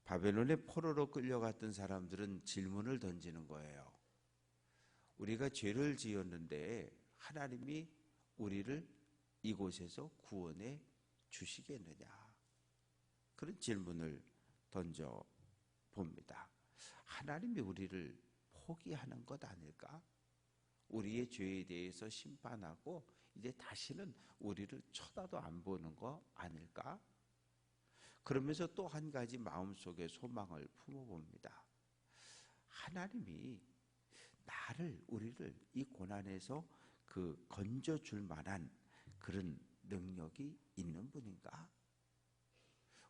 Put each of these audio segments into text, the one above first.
바벨론의 포로로 끌려갔던 사람들은 질문을 던지는 거예요. 우리가 죄를 지었는데 하나님이 우리를 이곳에서 구원해 주시겠느냐? 그런 질문을 던져 봅니다. 하나님이 우리를 포기하는 것 아닐까? 우리의 죄에 대해서 심판하고 이제 다시는 우리를 쳐다도 안 보는 거 아닐까? 그러면서 또 한 가지 마음속에 소망을 품어봅니다. 하나님이 우리를 이 고난에서 건져줄 만한 그런 능력이 있는 분인가?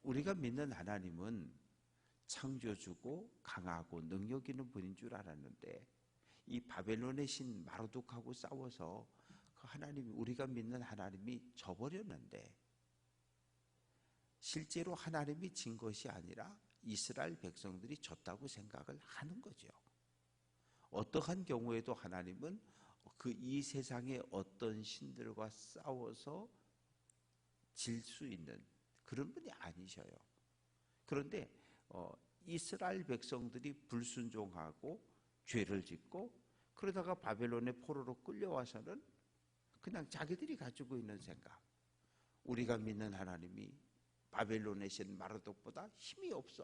우리가 믿는 하나님은 창조주고 강하고 능력 있는 분인 줄 알았는데 이 바벨론의 신 마르독하고 싸워서 그 하나님이, 우리가 믿는 하나님이 져버렸는데, 실제로 하나님이 진 것이 아니라 이스라엘 백성들이 졌다고 생각을 하는 거죠. 어떠한 경우에도 하나님은 이 세상의 어떤 신들과 싸워서 질 수 있는 그런 분이 아니셔요. 그런데 이스라엘 백성들이 불순종하고 죄를 짓고 그러다가 바벨론의 포로로 끌려와서는 그냥 자기들이 가지고 있는 생각, 우리가 믿는 하나님이 바벨론의 신 마르독보다 힘이 없어,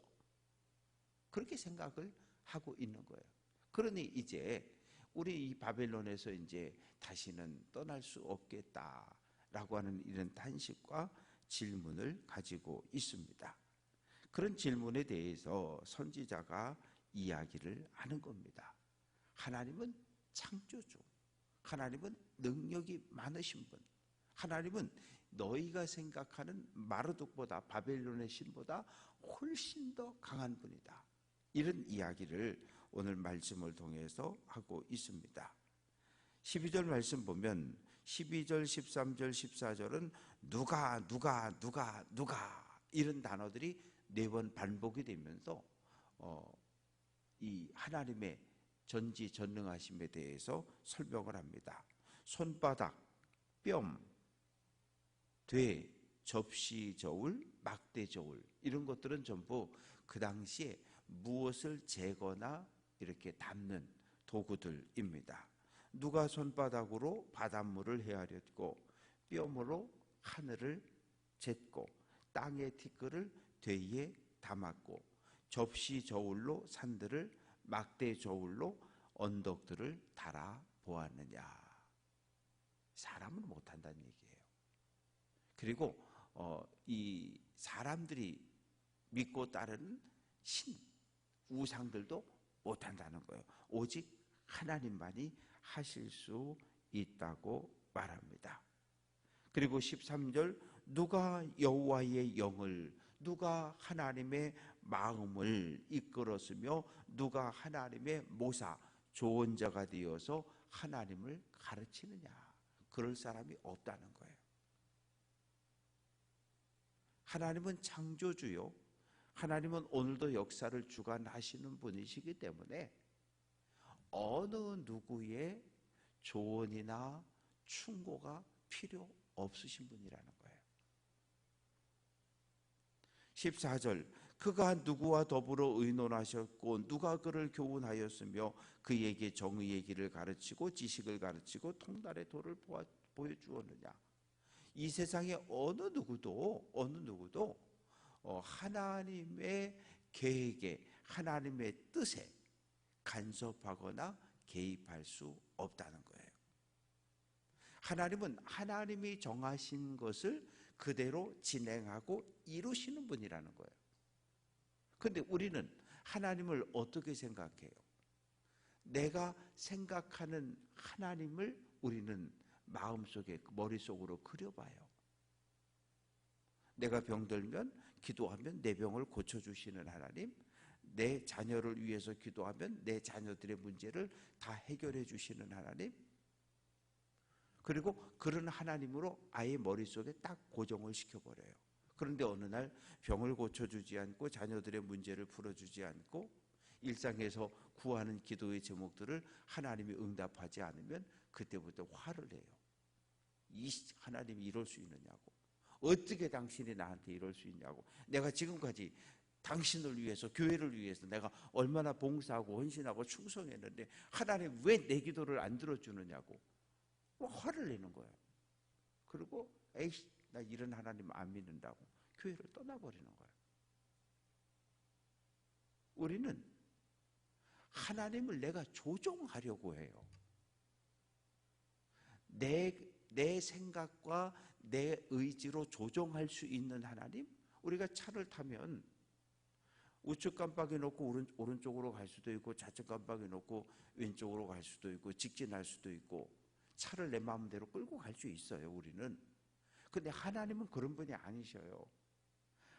그렇게 생각을 하고 있는 거예요. 그러니 이제 우리 이 바벨론에서 이제 다시는 떠날 수 없겠다라고 하는 이런 탄식과 질문을 가지고 있습니다. 그런 질문에 대해서 선지자가 이야기를 하는 겁니다. 하나님은 창조주, 하나님은 능력이 많으신 분, 하나님은 너희가 생각하는 마르독보다, 바벨론의 신보다 훨씬 더 강한 분이다. 이런 이야기를 오늘 말씀을 통해서 하고 있습니다. 12절 말씀 보면 12절, 13절, 14절은 누가 이런 단어들이 4번 반복이 되면서 이 하나님의 전지전능하심에 대해서 설명을 합니다. 손바닥, 뼘, 돼, 접시 저울, 막대 저울, 이런 것들은 전부 그 당시에 무엇을 재거나 이렇게 담는 도구들입니다. 누가 손바닥으로 바닷물을 헤아렸고 뼘으로 하늘을 쟀고 땅의 티끌을 되에 담았고 접시 저울로 산들을, 막대 저울로 언덕들을 달아 보았느냐. 사람은 못한다는 얘기예요. 그리고 이 사람들이 믿고 따르는 신, 우상들도 못한다는 거예요. 오직 하나님만이 하실 수 있다고 말합니다. 그리고 13절, 누가 여호와의 영을, 누가 하나님의 마음을 이끌었으며 누가 하나님의 모사, 조언자가 되어서 하나님을 가르치느냐. 그럴 사람이 없다는 거예요. 하나님은 창조주요, 하나님은 오늘도 역사를 주관하시는 분이시기 때문에 어느 누구의 조언이나 충고가 필요 없으신 분이라는 거예요. 14절, 그가 누구와 더불어 의논하셨고 누가 그를 교훈하였으며 그에게 정의의 길을 가르치고 지식을 가르치고 통달의 도를 보여주었느냐. 이 세상에 어느 누구도 하나님의 계획에, 하나님의 뜻에 간섭하거나 개입할 수 없다는 거예요. 하나님은 하나님이 정하신 것을 그대로 진행하고 이루시는 분이라는 거예요. 그런데 우리는 하나님을 어떻게 생각해요? 내가 생각하는 하나님을 우리는 마음속에, 머릿속으로 그려봐요. 내가 병들면 기도하면 내 병을 고쳐주시는 하나님, 내 자녀를 위해서 기도하면 내 자녀들의 문제를 다 해결해 주시는 하나님, 그리고 그런 하나님으로 아예 머릿속에 딱 고정을 시켜버려요. 그런데 어느 날 병을 고쳐주지 않고 자녀들의 문제를 풀어주지 않고 일상에서 구하는 기도의 제목들을 하나님이 응답하지 않으면 그때부터 화를 내요. 이 하나님이 이럴 수 있느냐고, 어떻게 당신이 나한테 이럴 수 있냐고, 내가 지금까지 당신을 위해서, 교회를 위해서 내가 얼마나 봉사하고 헌신하고 충성했는데 하나님 왜 내 기도를 안 들어주느냐고 화를 내는 거예요. 그리고 에이씨, 나 이런 하나님 안 믿는다고 교회를 떠나버리는 거예요. 우리는 하나님을 내가 조종하려고 해요. 내 생각과 내 의지로 조종할 수 있는 하나님? 우리가 차를 타면 우측 깜빡이 놓고 오른쪽으로 갈 수도 있고, 좌측 깜빡이 놓고 왼쪽으로 갈 수도 있고, 직진할 수도 있고, 차를 내 마음대로 끌고 갈 수 있어요, 우리는. 근데 하나님은 그런 분이 아니셔요.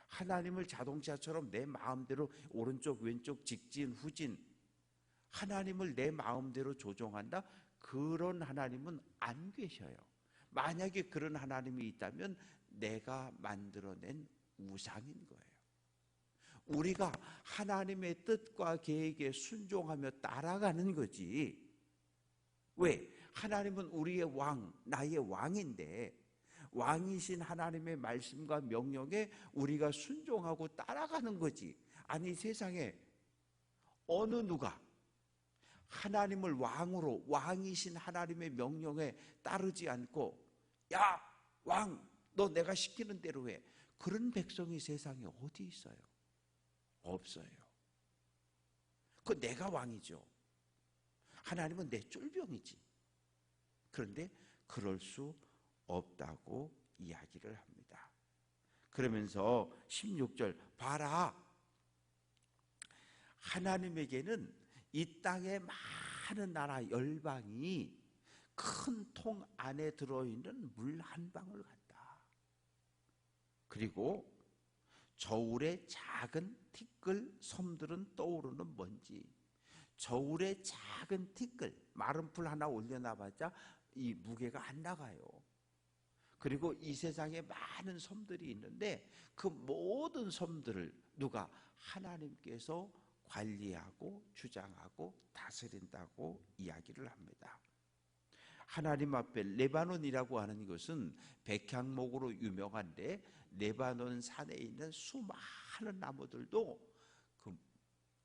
하나님을 자동차처럼 내 마음대로 오른쪽, 왼쪽, 직진, 후진, 하나님을 내 마음대로 조종한다? 그런 하나님은 안 계셔요. 만약에 그런 하나님이 있다면 내가 만들어낸 우상인 거예요. 우리가 하나님의 뜻과 계획에 순종하며 따라가는 거지. 왜? 하나님은 우리의 왕, 나의 왕인데 왕이신 하나님의 말씀과 명령에 우리가 순종하고 따라가는 거지. 아니, 세상에 어느 누가 하나님을 왕으로, 왕이신 하나님의 명령에 따르지 않고 야, 왕, 너 내가 시키는 대로 해. 그런 백성이 세상에 어디 있어요? 없어요. 그 내가 왕이죠. 하나님은 내 쫄병이지. 그런데 그럴 수 없다고 이야기를 합니다. 그러면서 16절, 봐라, 하나님에게는 이 땅의 많은 나라 열방이 큰 통 안에 들어있는 물 한 방울 같다. 그리고 저울의 작은 티끌 섬들은 떠오르는 먼지. 저울의 작은 티끌, 마른 풀 하나 올려놔봤자 이 무게가 안 나가요. 그리고 이 세상에 많은 섬들이 있는데 그 모든 섬들을 누가? 하나님께서 관리하고 주장하고 다스린다고 이야기를 합니다. 하나님 앞에 레바논이라고 하는 것은 백향목으로 유명한데, 레바논 산에 있는 수많은 나무들도 그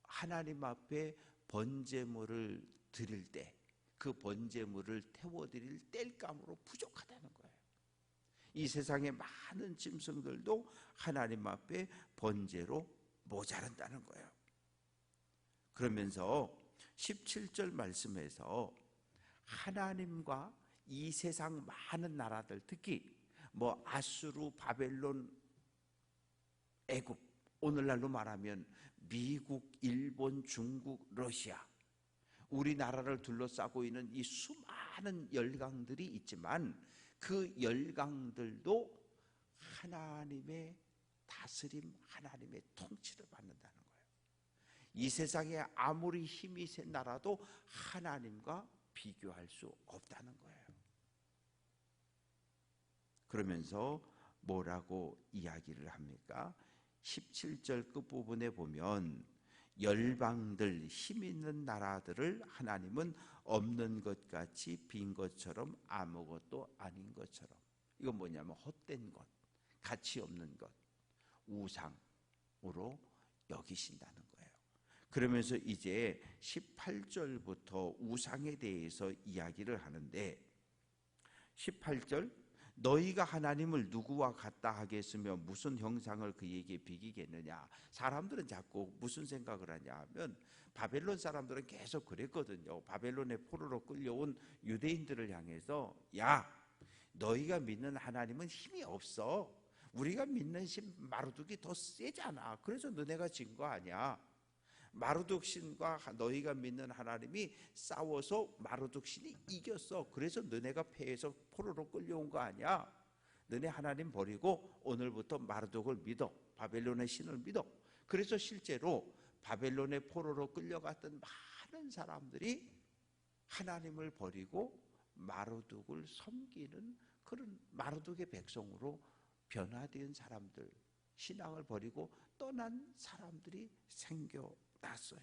하나님 앞에 번제물을 드릴 때 그 번제물을 태워드릴 땔감으로 부족하다는 거예요. 이 세상의 많은 짐승들도 하나님 앞에 번제로 모자란다는 거예요. 그러면서 17절 말씀에서 하나님과 이 세상 많은 나라들, 특히 뭐 아수르, 바벨론, 애굽, 오늘날로 말하면 미국, 일본, 중국, 러시아, 우리나라를 둘러싸고 있는 이 수많은 열강들이 있지만 그 열강들도 하나님의 다스림, 하나님의 통치를 받는다는 거예요. 이 세상에 아무리 힘이 센 나라도 하나님과 비교할 수 없다는 거예요. 그러면서 뭐라고 이야기를 합니까? 17절 끝부분에 보면 열방들, 힘 있는 나라들을 하나님은 없는 것 같이 빈 것처럼 아무것도 아닌 것처럼, 이건 뭐냐면 헛된 것, 가치 없는 것, 우상으로 여기신다는 거예요. 그러면서 이제 18절부터 우상에 대해서 이야기를 하는데, 18절, 너희가 하나님을 누구와 같다 하겠으며 무슨 형상을 그에게 비기겠느냐. 사람들은 자꾸 무슨 생각을 하냐 하면, 바벨론 사람들은 계속 그랬거든요. 바벨론의 포로로 끌려온 유대인들을 향해서, 야, 너희가 믿는 하나님은 힘이 없어. 우리가 믿는 신 마르둑이 더 세잖아. 그래서 너네가 진 거 아니야. 마르둑 신과 너희가 믿는 하나님이 싸워서 마르둑 신이 이겼어. 그래서 너네가 패해서 포로로 끌려온 거 아니야. 너네 하나님 버리고 오늘부터 마르둑을 믿어. 바벨론의 신을 믿어. 그래서 실제로 바벨론의 포로로 끌려갔던 많은 사람들이 하나님을 버리고 마르둑을 섬기는 그런 마르둑의 백성으로 변화된 사람들, 신앙을 버리고 떠난 사람들이 생겨났어요.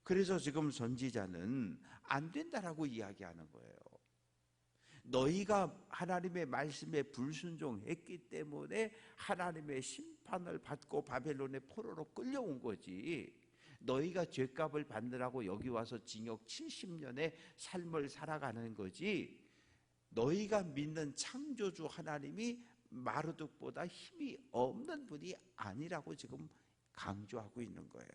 그래서 지금 선지자는 안 된다라고 이야기하는 거예요. 너희가 하나님의 말씀에 불순종했기 때문에 하나님의 심판을 받고 바벨론의 포로로 끌려온 거지. 너희가 죄값을 받느라고 여기 와서 징역 70년의 삶을 살아가는 거지. 너희가 믿는 창조주 하나님이 마르둑보다 힘이 없는 분이 아니라고 지금 강조하고 있는 거예요.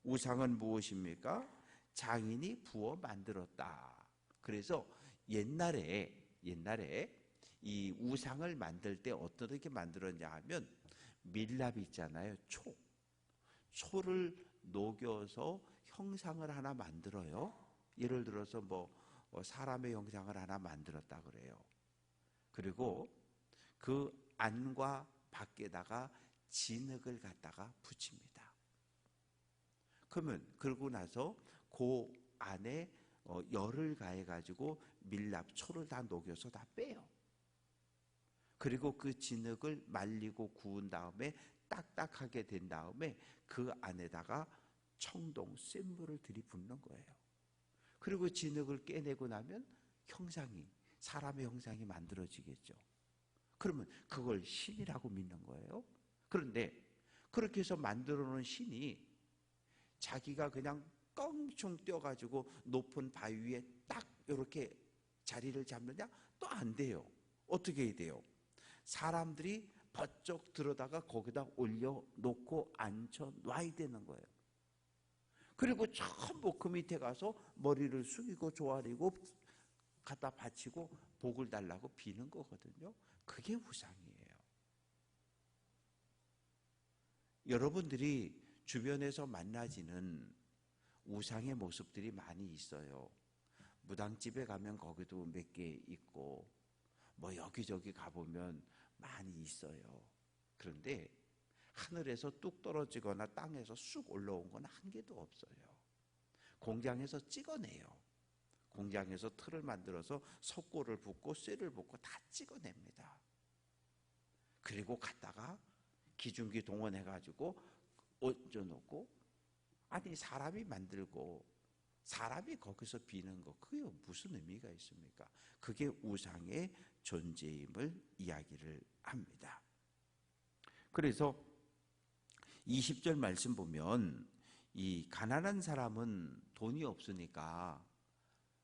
우상은 무엇입니까? 장인이 부어 만들었다. 그래서 옛날에 이 우상을 만들 때 어떻게 만들었냐 하면 밀랍 있잖아요. 초를 녹여서 형상을 하나 만들어요. 예를 들어서 뭐 사람의 형상을 하나 만들었다 그래요. 그리고 그 안과 밖에다가 진흙을 갖다가 붙입니다. 그러고 나서 그 안에 열을 가해 가지고 밀랍 초를 다 녹여서 다 빼요. 그리고 그 진흙을 말리고 구운 다음에 딱딱하게 된 다음에 그 안에다가 청동 센 물을 들이붓는 거예요. 그리고 진흙을 깨내고 나면 사람의 형상이 만들어지겠죠. 그러면 그걸 신이라고 믿는 거예요. 그런데 그렇게 해서 만들어 놓은 신이 자기가 그냥 껑충 뛰어가지고 높은 바위 위에 딱 이렇게 자리를 잡느냐? 또 안 돼요. 어떻게 해야 돼요? 사람들이 버쩍 들어다가 거기다 올려놓고 앉혀놔야 되는 거예요. 그리고 전부 그 밑에 가서 머리를 숙이고 조아리고 갖다 바치고 복을 달라고 비는 거거든요. 그게 우상이에요. 여러분들이 주변에서 만나지는 우상의 모습들이 많이 있어요. 무당집에 가면 거기도 몇 개 있고 뭐 여기저기 가보면 많이 있어요. 그런데 하늘에서 뚝 떨어지거나 땅에서 쑥 올라온 건 한 개도 없어요. 공장에서 찍어내요. 공장에서 틀을 만들어서 석고를 붓고 쇠를 붓고 다 찍어냅니다. 그리고 갔다가 기중기 동원해가지고 얹어놓고, 아니 사람이 만들고 사람이 거기서 비는 거, 그게 무슨 의미가 있습니까? 그게 우상의 존재임을 이야기를 합니다. 그래서 20절 말씀 보면 이 가난한 사람은 돈이 없으니까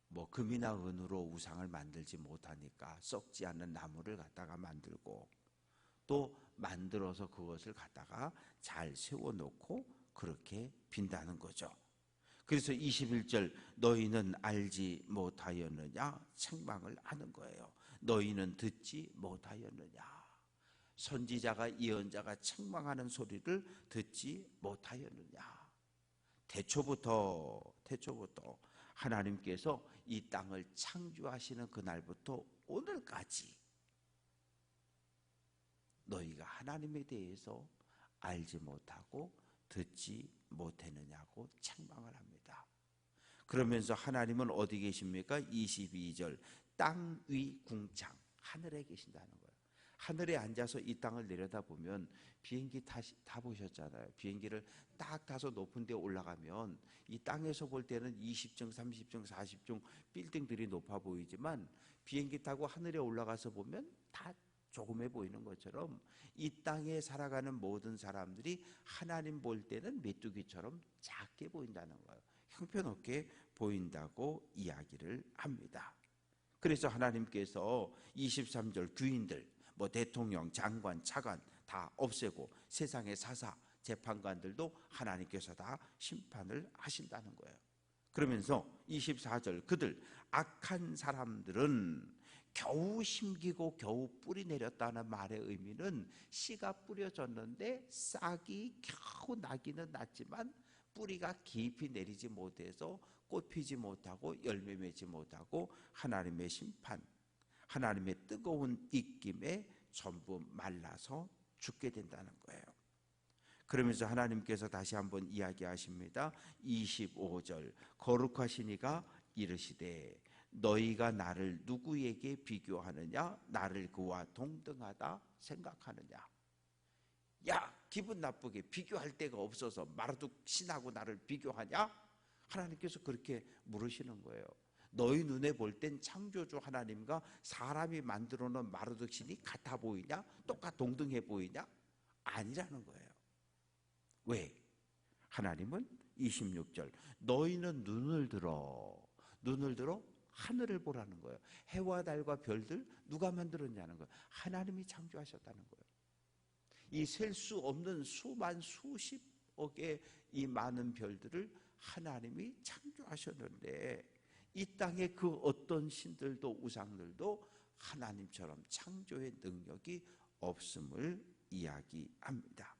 뭐 금이나 은으로 우상을 만들지 못하니까 썩지 않는 나무를 갖다가 만들고 또 만들어서 그것을 갖다가 잘 세워놓고 그렇게 빈다는 거죠. 그래서 21절 너희는 알지 못하였느냐 책망을 하는 거예요. 너희는 듣지 못하였느냐. 선지자가 예언자가 책망하는 소리를 듣지 못하였느냐. 태초부터 하나님께서 이 땅을 창조하시는 그날부터 오늘까지 너희가 하나님에 대해서 알지 못하고 듣지 못했느냐고 책망을 합니다. 그러면서 하나님은 어디 계십니까? 22절 땅 위 궁창, 하늘에 계신다는 거예요. 하늘에 앉아서 이 땅을 내려다보면 비행기 타보셨잖아요. 비행기를 딱 타서 높은 데 올라가면 이 땅에서 볼 때는 20층, 30층, 40층 빌딩들이 높아 보이지만 비행기 타고 하늘에 올라가서 보면 다 조그매 보이는 것처럼 이 땅에 살아가는 모든 사람들이 하나님 볼 때는 메뚜기처럼 작게 보인다는 거예요. 형편없게 보인다고 이야기를 합니다. 그래서 하나님께서 23절 귀인들, 뭐 대통령, 장관, 차관 다 없애고 세상의 사사, 재판관들도 하나님께서 다 심판을 하신다는 거예요. 그러면서 24절 그들 악한 사람들은 겨우 심기고 겨우 뿌리 내렸다는 말의 의미는 씨가 뿌려졌는데 싹이 겨우 나기는 났지만 뿌리가 깊이 내리지 못해서 꽃 피지 못하고 열매 맺지 못하고 하나님의 심판, 하나님의 뜨거운 입김에 전부 말라서 죽게 된다는 거예요. 그러면서 하나님께서 다시 한번 이야기하십니다. 25절 거룩하신 이가 이르시되 너희가 나를 누구에게 비교하느냐? 나를 그와 동등하다 생각하느냐? 야, 기분 나쁘게 비교할 데가 없어서 마르둑 신하고 나를 비교하냐? 하나님께서 그렇게 물으시는 거예요. 너희 눈에 볼 땐 창조주 하나님과 사람이 만들어 놓은 마루덕신이 같아 보이냐? 동등해 보이냐? 아니라는 거예요. 왜? 하나님은 26절 너희는 눈을 들어 하늘을 보라는 거예요. 해와 달과 별들 누가 만들었냐는 거예요. 하나님이 창조하셨다는 거예요. 이 셀 수 없는 수만 수십억의 이 많은 별들을 하나님이 창조하셨는데 이 땅에 그 어떤 신들도 우상들도 하나님처럼 창조의 능력이 없음을 이야기합니다.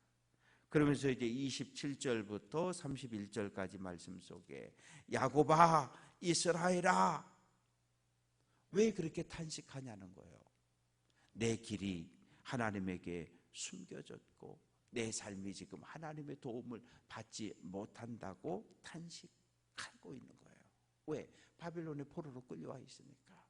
그러면서 이제 27절부터 31절까지 말씀 속에 야곱아 이스라엘아 왜 그렇게 탄식하냐는 거예요. 내 길이 하나님에게 숨겨졌고 내 삶이 지금 하나님의 도움을 받지 못한다고 탄식하고 있는 거예요. 왜? 바빌론의 포로로 끌려와 있으니까.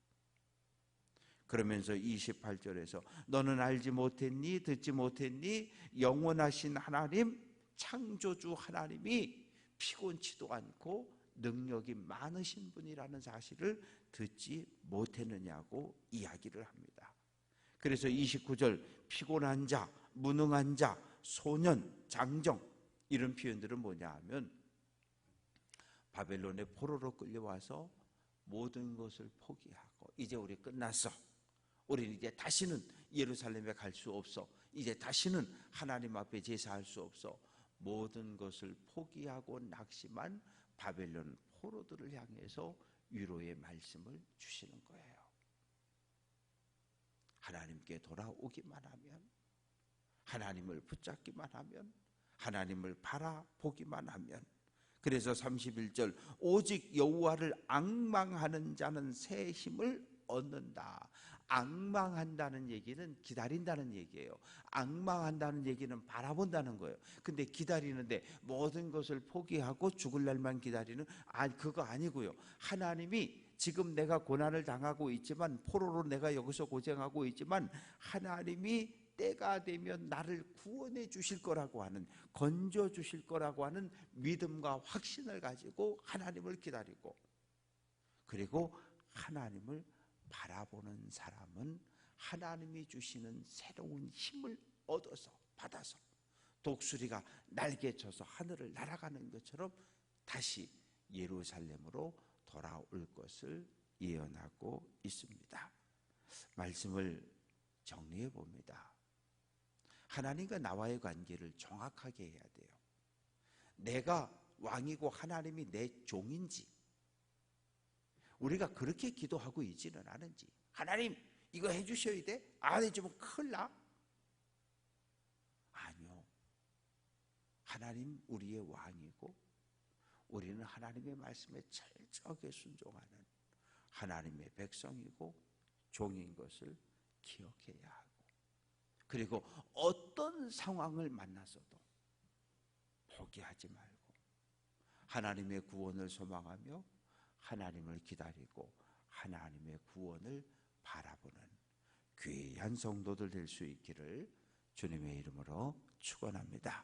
그러면서 28절에서 너는 알지 못했니? 듣지 못했니? 영원하신 하나님, 창조주 하나님이 피곤치도 않고 능력이 많으신 분이라는 사실을 듣지 못했느냐고 이야기를 합니다. 그래서 29절 피곤한 자, 무능한 자, 소년, 장정 이런 표현들은 뭐냐 하면 바벨론의 포로로 끌려와서 모든 것을 포기하고 이제 우리 끝났어. 우리는 이제 다시는 예루살렘에 갈 수 없어. 이제 다시는 하나님 앞에 제사할 수 없어. 모든 것을 포기하고 낙심한 바벨론 포로들을 향해서 위로의 말씀을 주시는 거예요. 하나님께 돌아오기만 하면, 하나님을 붙잡기만 하면, 하나님을 바라보기만 하면. 그래서 31절 오직 여호와를 앙망하는 자는 새 힘을 얻는다. 앙망한다는 얘기는 기다린다는 얘기예요. 앙망한다는 얘기는 바라본다는 거예요. 근데 기다리는데 모든 것을 포기하고 죽을 날만 기다리는 그거 아니고요. 하나님이 지금 내가 고난을 당하고 있지만 포로로 내가 여기서 고생하고 있지만 하나님이 때가 되면 나를 구원해 주실 거라고 하는, 건져 주실 거라고 하는 믿음과 확신을 가지고 하나님을 기다리고, 그리고 하나님을 바라보는 사람은 하나님이 주시는 새로운 힘을 얻어서 받아서 독수리가 날개쳐서 하늘을 날아가는 것처럼 다시 예루살렘으로 돌아올 것을 예언하고 있습니다. 말씀을 정리해 봅니다. 하나님과 나와의 관계를 정확하게 해야 돼요. 내가 왕이고 하나님이 내 종인지, 우리가 그렇게 기도하고 있지는 않은지, 하나님 이거 해주셔야 돼? 안 해주면 큰일 나? 아니요. 하나님 우리의 왕이고 우리는 하나님의 말씀에 철저하게 순종하는 하나님의 백성이고 종인 것을 기억해야 하고, 그리고 어떤 상황을 만나서도 포기하지 말고 하나님의 구원을 소망하며 하나님을 기다리고 하나님의 구원을 바라보는 귀한 성도들 될 수 있기를 주님의 이름으로 축원합니다.